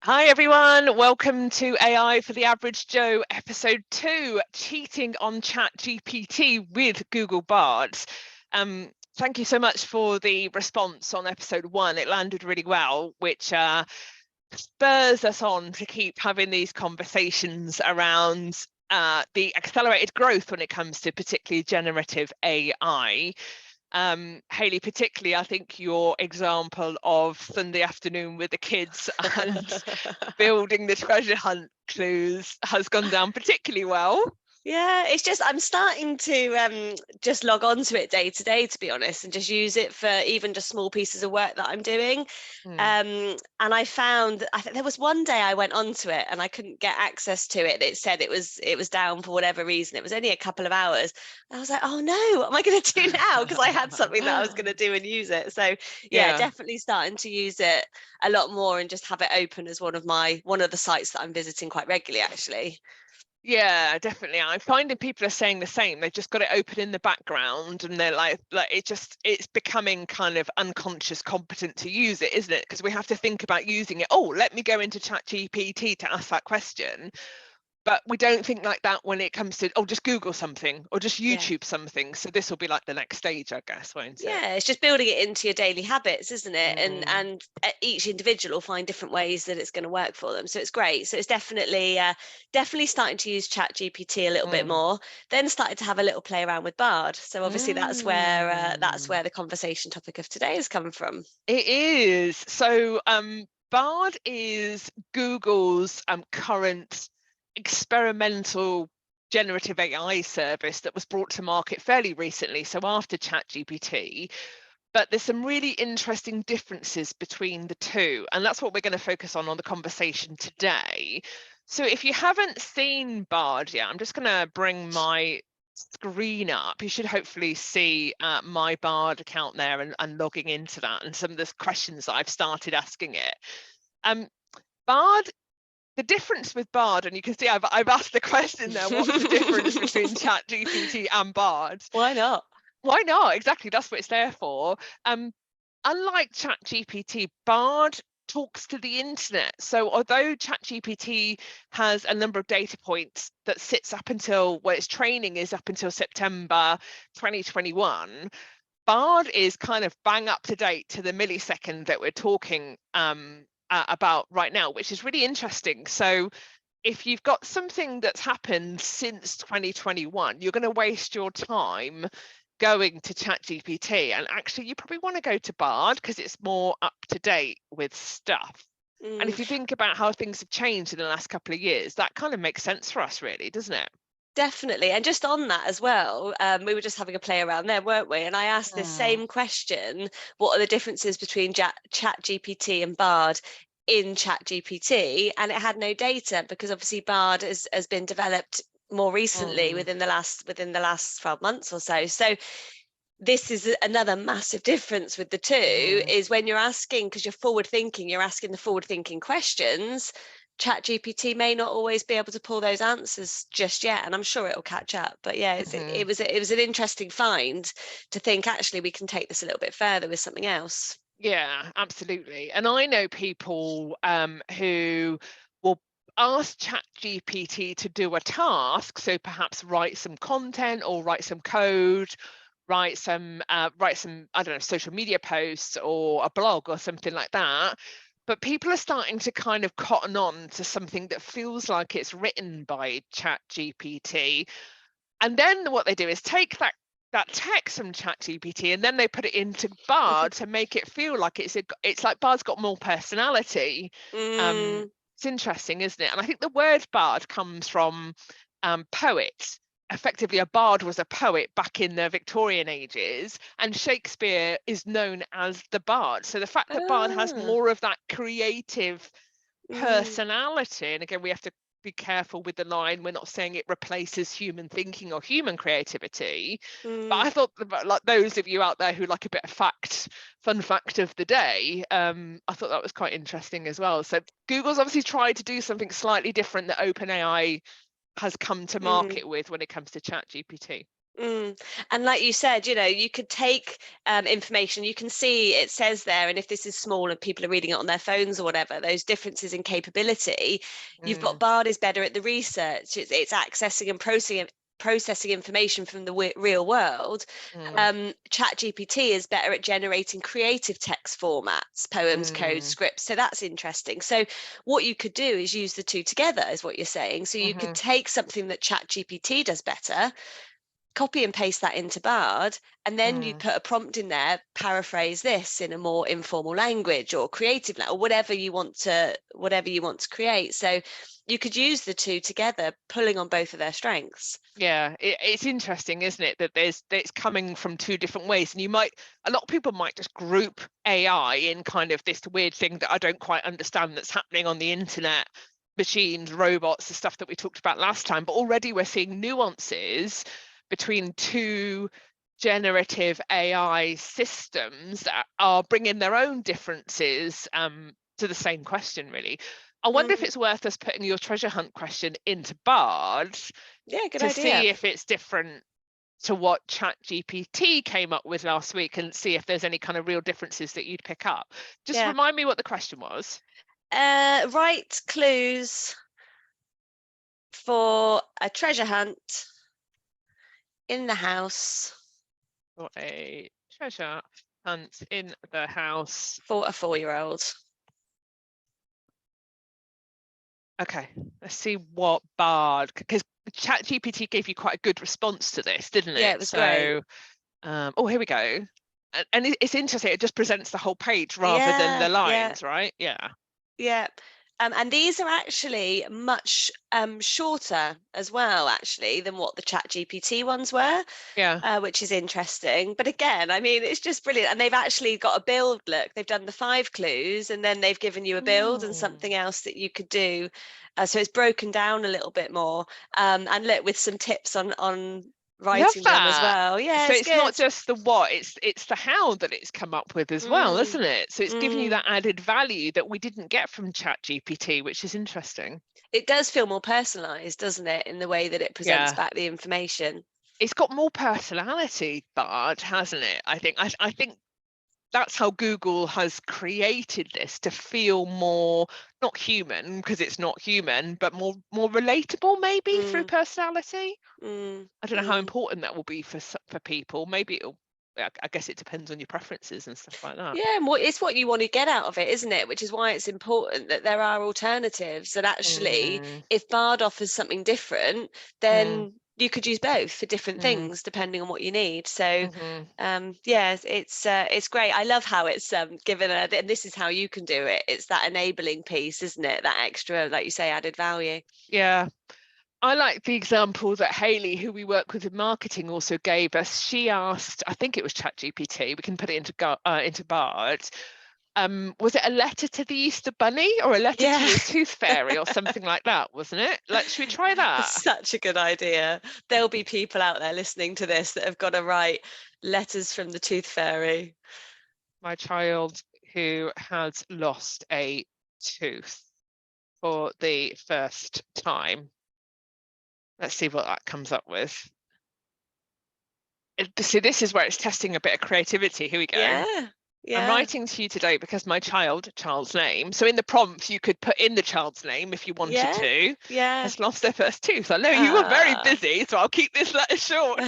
Hi everyone, welcome to AI for the Average Joe, episode 2, cheating on ChatGPT with Google Bard. Thank you so much for the response on episode 1. It landed really well, which spurs us on to keep having these conversations around the accelerated growth when it comes to particularly generative AI. Hayley, particularly, I think your example of Sunday afternoon with the kids and building the treasure hunt clues has gone down particularly well. Yeah, it's just I'm starting to just log on to it day to day, to be honest, and just use it for even just small pieces of work that I'm doing. Mm. And I found I think there was one day I went onto it and I couldn't get access to it. It said it was down for whatever reason. It was only a couple of hours. I was like, oh no, what am I going to do now? Because I had something that I was going to do and use it. So yeah, Yeah. definitely starting to use it a lot more and just have it open as one of the sites that I'm visiting quite regularly, actually. Yeah, definitely. I'm finding people are saying the same. They've just got it open in the background and they're like it's becoming kind of unconscious competent to use it, isn't it? Because we have to think about using it. Oh, let me go into ChatGPT to ask that question. But we don't think like that when it comes to, oh, just Google something or just Yeah. YouTube something. So this will be like the next stage, I guess, won't it? Yeah, it's just building it into your daily habits, isn't it? And Mm. and each individual will find different ways that it's going to work for them. So it's great. So it's definitely starting to use Chat GPT a little bit Mm. more. Then started to have a little play around with Bard. So obviously that's Mm. where the conversation topic of today has come from. It is. So Bard is Google's current experimental generative AI service that was brought to market fairly recently, so after ChatGPT. But there's some really interesting differences between the two, and that's what we're going to focus on the conversation today. So if you haven't seen Bard yet, I'm just going to bring my screen up. You should hopefully see my Bard account there and logging into that and some of the questions that I've started asking it. Um, Bard, the difference with Bard, and you can see I've asked the question there, what's the difference between ChatGPT and Bard? Why not? Why not? Exactly, that's what it's there for. Unlike ChatGPT, Bard talks to the internet. So although ChatGPT has a number of data points that sits up until, well, its training is up until September 2021, Bard is kind of bang up to date to the millisecond that we're talking about right now, which is really interesting. So if you've got something that's happened since 2021, you're going to waste your time going to ChatGPT, and actually you probably want to go to Bard because it's more up to date with stuff. And Mm. if you think about how things have changed in the last couple of years, that kind of makes sense for us, really, doesn't it? Definitely. And just on that as well, we were just having a play around there, weren't we? And I asked the Mm. same question: what are the differences between Chat GPT and Bard in Chat GPT? And it had no data because obviously Bard has been developed more recently Mm. within the last 12 months or so. So this is another massive difference with the two, Mm. is when you're asking, because you're forward thinking, you're asking the forward thinking questions. Chat GPT may not always be able to pull those answers just yet, and I'm sure it'll catch up. But yeah, Mm-hmm. it was an interesting find to think actually we can take this a little bit further with something else. Yeah, absolutely. And I know people who will ask ChatGPT to do a task, so perhaps write some content or write some code, write some, I don't know, social media posts or a blog or something like that. But people are starting to kind of cotton on to something that feels like it's written by ChatGPT. And then what they do is take that text from ChatGPT and then they put it into Bard to make it feel like it's like Bard's got more personality. Mm, It's interesting, isn't it? And I think the word Bard comes from poet. Effectively, a bard was a poet back in the Victorian ages, and Shakespeare is known as the bard. So the fact that Bard has ah, more of that creative mm, personality, and again, we have to be careful with the line, we're not saying it replaces human thinking or human creativity, but mm. I thought like those of you out there who like a bit of fun fact of the day, I thought that was quite interesting as well. So Google's obviously tried to do something slightly different that OpenAI has come to Mm. market with when it comes to ChatGPT. And like you said, you could take information, you can see it says there, and if this is small and people are reading it on their phones or whatever, those differences in capability, you've got Bard is better at the research, it's accessing and processing information from the real world. ChatGPT is better at generating creative text formats, poems, code, scripts. So that's interesting. So what you could do is use the two together, is what you're saying. So you could take something that ChatGPT does better, copy and paste that into Bard, and then you put a prompt in there, paraphrase this in a more informal language or creative, or whatever you want to create. So you could use the two together, pulling on both of their strengths. Yeah, it's interesting, isn't it, that it's coming from two different ways, and a lot of people might just group AI in kind of this weird thing that I don't quite understand that's happening on the internet, machines, robots, the stuff that we talked about last time. But already we're seeing nuances between two generative AI systems that are bringing their own differences to the same question, really. I wonder if it's worth us putting your treasure hunt question into Bard good to idea. see if it's different to what ChatGPT came up with last week, and see if there's any kind of real differences that you'd pick up. Just remind me what the question was. Write clues for a treasure hunt in the house. For a treasure hunt in the house. For a 4-year-old. Okay, let's see what Bard, because ChatGPT gave you quite a good response to this, didn't it? Yeah, it was great. Oh, here we go. And it's interesting, it just presents the whole page rather than the lines, right? Yeah. And these are actually much shorter as well, actually, than what the ChatGPT ones were. Which is interesting. But again, I mean, it's just brilliant. And they've actually got a build. Look, they've done the 5 clues, and then they've given you a build and something else that you could do. So it's broken down a little bit more. And look, with some tips on writing them as well. Yeah, so it's good. Not just the what, it's the how that it's come up with as well, isn't it? So it's giving you that added value that we didn't get from ChatGPT, which is interesting. It does feel more personalized, doesn't it, in the way that it presents back the information. It's got more personality, Bard, hasn't it? I think that's how Google has created this, to feel more, not human, because it's not human, but more relatable, maybe through personality. I don't know how important that will be for people. Maybe I guess it depends on your preferences and stuff like that. Yeah, and it's what you want to get out of it, isn't it? Which is why it's important that there are alternatives. And actually, if Bard offers something different, then you could use both for different things depending on what you need. So it's great. I love how it's given and this is how you can do it. It's that enabling piece, isn't it? That extra, like you say, added value. Yeah, I like the example that Hayley, who we work with in marketing, also gave us. She asked, I think it was ChatGPT, we can put it into Bard, was it a letter to the Easter Bunny or a letter to the Tooth Fairy or something like that, wasn't it? Should we try that? That's such a good idea. There'll be people out there listening to this that have got to write letters from the Tooth Fairy. My child who has lost a tooth for the first time. Let's see what that comes up with. See, this is where it's testing a bit of creativity. Here we go. I'm writing to you today because my child's name. So in the prompt, you could put in the child's name if you wanted to. Has lost their first tooth. I know you were very busy, so I'll keep this letter short.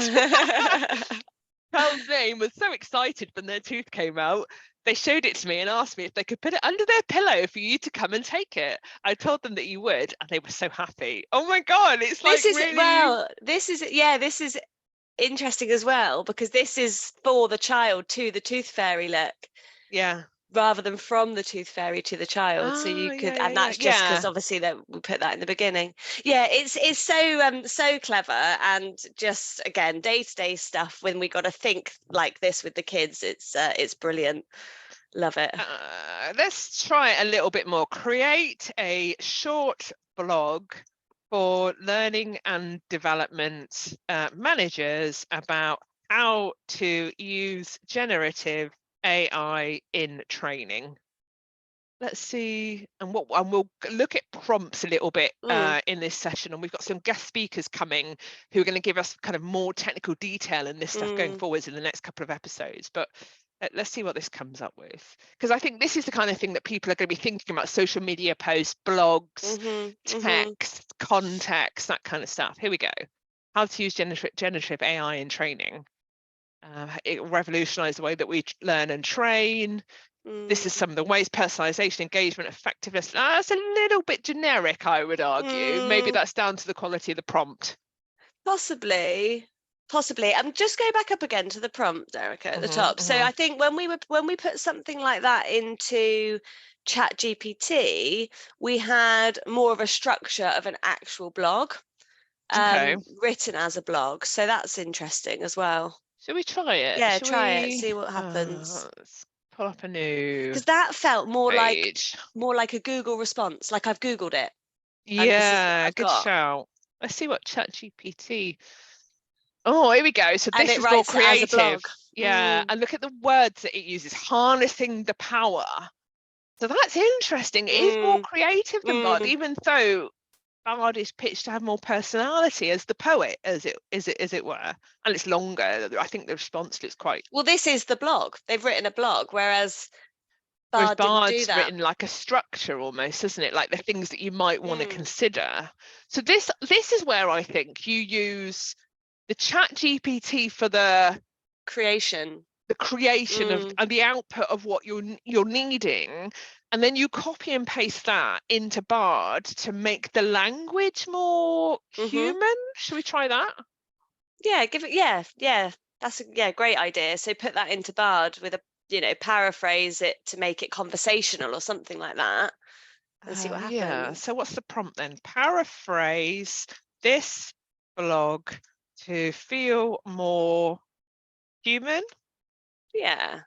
Child's name was so excited when their tooth came out. They showed it to me and asked me if they could put it under their pillow for you to come and take it. I told them that you would, and they were so happy. Oh my God, it's like really... Well, this is interesting as well, because this is for the child to the Tooth Fairy, look. Rather than from the Tooth Fairy to the child. So you could, and that's just because obviously that we put that in the beginning. It's so clever, and just again, day-to-day stuff when we got to think like this with the kids. It's brilliant. Love it. Let's try a little bit more. Create a short blog for learning and development managers about how to use generative AI in training. let's see, and we'll look at prompts a little bit in this session, and we've got some guest speakers coming who are going to give us kind of more technical detail in this stuff going forwards in the next couple of episodes. But let's see what this comes up with, because I think this is the kind of thing that people are going to be thinking about: social media posts, blogs, text, context, that kind of stuff. Here we go. How to use generative AI in training. It will revolutionize the way that we learn and train. This is some of the ways: personalization, engagement, effectiveness. That's a little bit generic, I would argue. Maybe that's down to the quality of the prompt. Possibly. Just go back up again to the prompt, Erica, at the top. So I think when we put something like that into ChatGPT, we had more of a structure of an actual blog, written as a blog. So that's interesting as well. Shall we try it? Yeah, try it. See what happens. Let's pull up a new. Because that felt more page. like a Google response. Like I've Googled it. Yeah, good shout. Let's see what ChatGPT. Oh, here we go. So this is more creative. Yeah, and look at the words that it uses: harnessing the power. So that's interesting. It is more creative than Bard, even though Bard is pitched to have more personality as the poet, as it were, and it's longer. I think the response is quite. Well, this is the blog. They've written a blog, whereas Bard's didn't do that. Written like a structure almost, isn't it? Like the things that you might want to consider. So this is where I think you use the ChatGPT for the creation of and the output of what you're needing, and then you copy and paste that into Bard to make the language more human. Should we try that? Yeah, that's a great idea. So put that into Bard with a paraphrase it to make it conversational or something like that, and see what happens. Yeah, so what's the prompt then? Paraphrase this blog to feel more human. Yeah.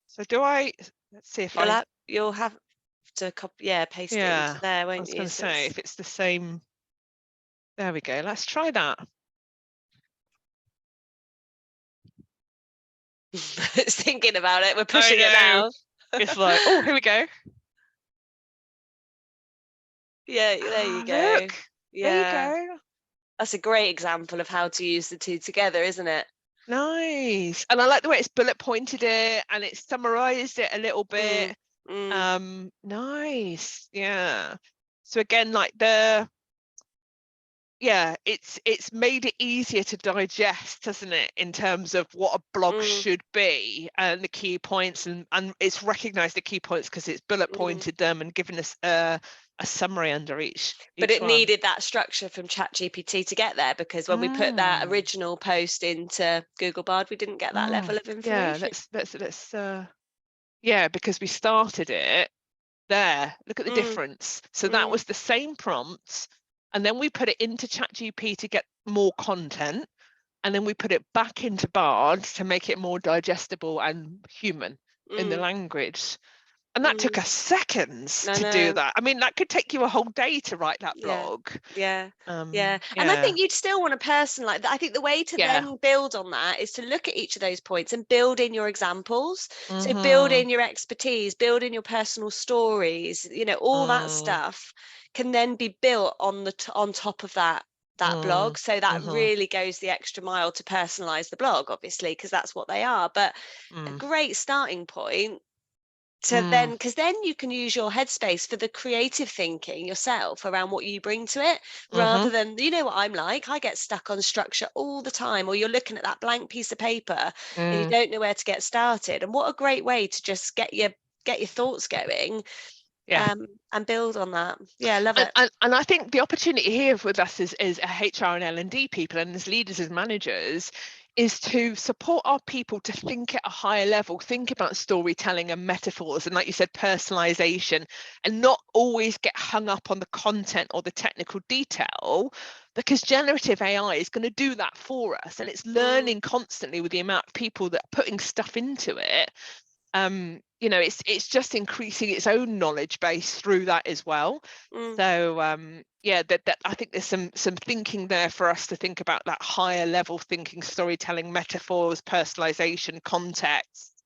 So let's see if you'll have to copy, paste it into there, won't you? I was going to say, if it's the same. There we go. Let's try that. It's thinking about it. We're pushing it now. It's like, oh, here we go. Yeah, there you go. Look, there you go. That's a great example of how to use the two together, isn't it? Nice. And I like the way it's bullet pointed it and it's summarized it a little bit. Nice. Yeah. So again, like it's made it easier to digest, hasn't it, in terms of what a blog should be and the key points, and it's recognized the key points because it's bullet pointed them and given us a summary under each but it one. Needed that structure from ChatGPT to get there, because when we put that original post into Google Bard, we didn't get that level of information. Yeah, because we started it there. Look at the difference. So that was the same prompts, and then we put it into ChatGPT to get more content, and then we put it back into Bard to make it more digestible and human in the language. And that took us seconds to do that. I mean, that could take you a whole day to write that blog. Yeah. And I think you'd still want to personalize that. I think the way to then build on that is to look at each of those points and build in your examples. So build in your expertise, build in your personal stories, all that stuff can then be built on top of that blog. So that really goes the extra mile to personalize the blog, obviously, because that's what they are. But a great starting point to then, because then you can use your headspace for the creative thinking yourself around what you bring to it, rather than, what I'm like, I get stuck on structure all the time, or you're looking at that blank piece of paper and you don't know where to get started. And what a great way to just get your thoughts going. And build on that. I love it. And I think the opportunity here with us as HR and L&D people, and as leaders, as managers, is to support our people to think at a higher level, think about storytelling and metaphors, and like you said, personalization, and not always get hung up on the content or the technical detail, because generative AI is going to do that for us, and it's learning constantly with the amount of people that are putting stuff into it. It's just increasing its own knowledge base through that as well. So that I think there's some thinking there for us to think about, that higher level thinking, storytelling, metaphors, personalization, context,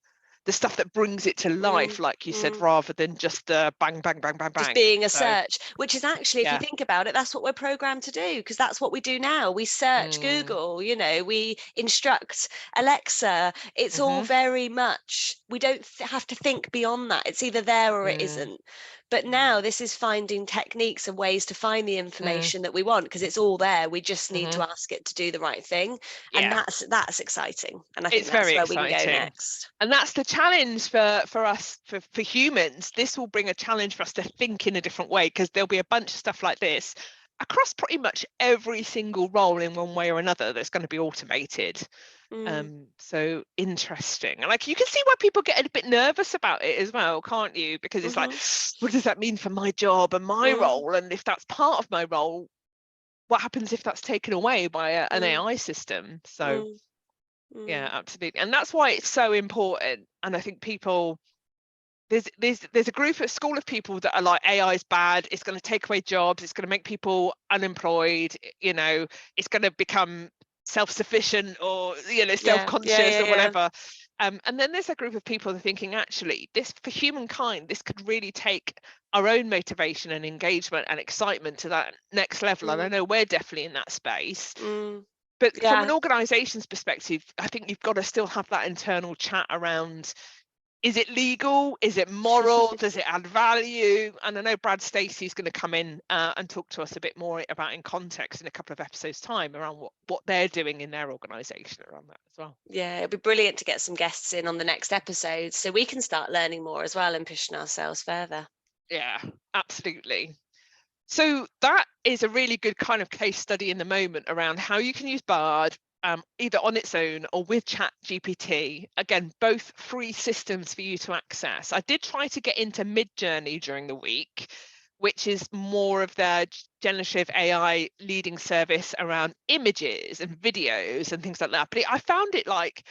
the stuff that brings it to life, like you said, rather than just bang, bang, bang, bang, bang. Just being a search, which is actually, if yeah. you think about it, that's what we're programmed to do, because that's what we do now. We search Google, you know, we instruct Alexa. It's all very much, we don't have to think beyond that. It's either there or it isn't. But now this is finding techniques and ways to find the information that we want, because it's all there. We just need to ask it to do the right thing. And that's exciting. And I think It's that's very where exciting. we can go next. And that's the challenge for us, for humans. This will bring a challenge for us to think in a different way, because there'll be a bunch of stuff like this across pretty much every single role in one way or another that's going to be automated. So interesting. And like, you can see why people get a bit nervous about it as well, can't you? Because it's like, what does that mean for my job and my role? And if that's part of my role, what happens if that's taken away by an AI system? So yeah, absolutely. And that's why it's so important. And I think people, there's a group at school of people that are like, AI is bad, it's going to take away jobs, it's going to make people unemployed, you know, it's going to become self-sufficient, or, you know, self-conscious or whatever. And then there's a group of people that are thinking, actually, this, for humankind, this could really take our own motivation and engagement and excitement to that next level. And I know we're definitely in that space. But from an organization's perspective, I think you've got to still have that internal chat around, is it legal? Is it moral? Does it add value? And I know Brad Stacey's going to come in and talk to us a bit more about in context in a couple of episodes time around what they're doing in their organization around that as well. Yeah, it'd be brilliant to get some guests in on the next episode so we can start learning more as well and pushing ourselves further. Yeah, absolutely. So that is a really good kind of case study in the moment around how you can use Bard either on its own or with ChatGPT. Again, both free systems for you to access. I did try to get into Midjourney during the week, which is more of their generative AI leading service around images and videos and things like that. But I found it like,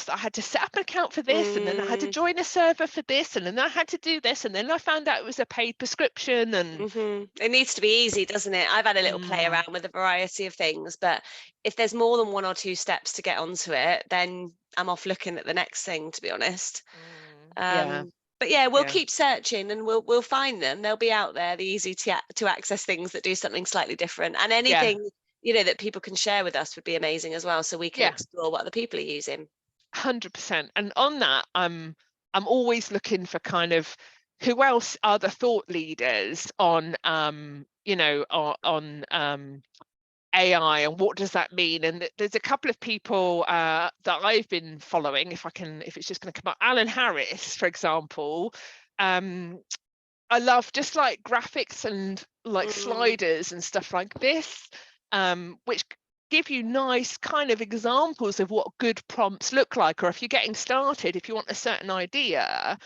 I had to set up an account for this, and then I had to join a server for this, and then I had to do this, and then I found out it was a paid prescription. And it needs to be easy, doesn't it? I've had a little play around with a variety of things, but if there's more than 1 or 2 steps to get onto it, then I'm off looking at the next thing, to be honest. But yeah, we'll keep searching and we'll find them. They'll be out there, the easy to access things that do something slightly different, and anything you know that people can share with us would be amazing as well, so we can explore what other people are using. 100%. And on that, I'm always looking for kind of who else are the thought leaders on you know, on AI, and what does that mean? And there's a couple of people that I've been following, if it's just going to come up. Alan Harris, for example. I love just like graphics and like sliders and stuff like this, which give you nice kind of examples of what good prompts look like, or if you're getting started, if you want a certain idea.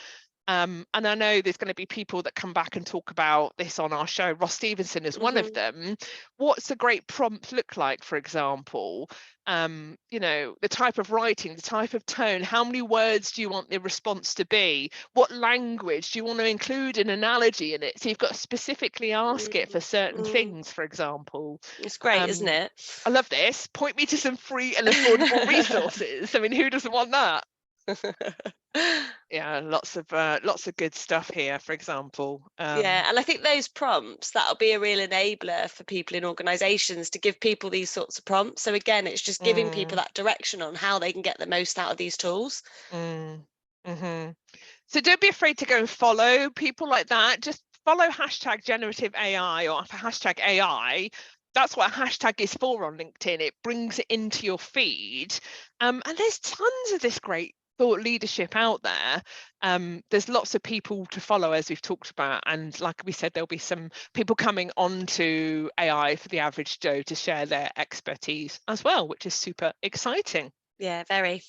And I know there's going to be people that come back and talk about this on our show. Ross Stevenson is one of them. What's a great prompt look like, for example? You know, the type of writing, the type of tone, how many words do you want the response to be? What language do you want to include an analogy in it? So you've got to specifically ask it for certain things, for example. It's great, isn't it? I love this. Point me to some free and affordable resources. I mean, who doesn't want that? Yeah, lots of good stuff here, for example. Yeah, and I think those prompts, that'll be a real enabler for people in organizations to give people these sorts of prompts. So again, it's just giving people that direction on how they can get the most out of these tools. So don't be afraid to go and follow people like that. Just follow hashtag generative AI or hashtag AI. That's what a hashtag is for on LinkedIn. It brings it into your feed. And there's tons of this great thought leadership out there. There's lots of people to follow, as we've talked about, and like we said, there'll be some people coming onto AI for the average Joe to share their expertise as well, which is super exciting. Yeah, very.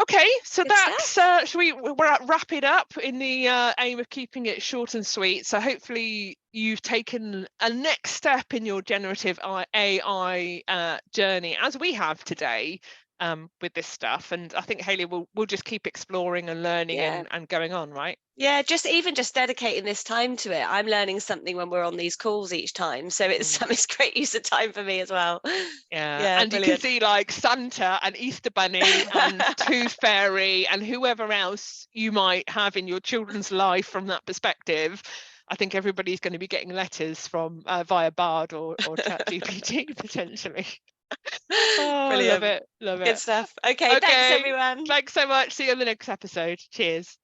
Okay, so that's should we wrap it up in the aim of keeping it short and sweet? So hopefully you've taken a next step in your generative AI journey, as we have today. with this stuff. And I think Hayley will just keep exploring and learning and going on, right? Yeah, just dedicating this time to it. I'm learning something when we're on these calls each time. So it's great use of time for me as well. Yeah, and brilliant. You can see like Santa and Easter Bunny and Tooth Fairy and whoever else you might have in your children's life from that perspective. I think everybody's going to be getting letters from via Bard or ChatGPT potentially. Oh, Brilliant. love it. Good stuff. Okay, thanks everyone. Thanks so much. See you in the next episode. Cheers.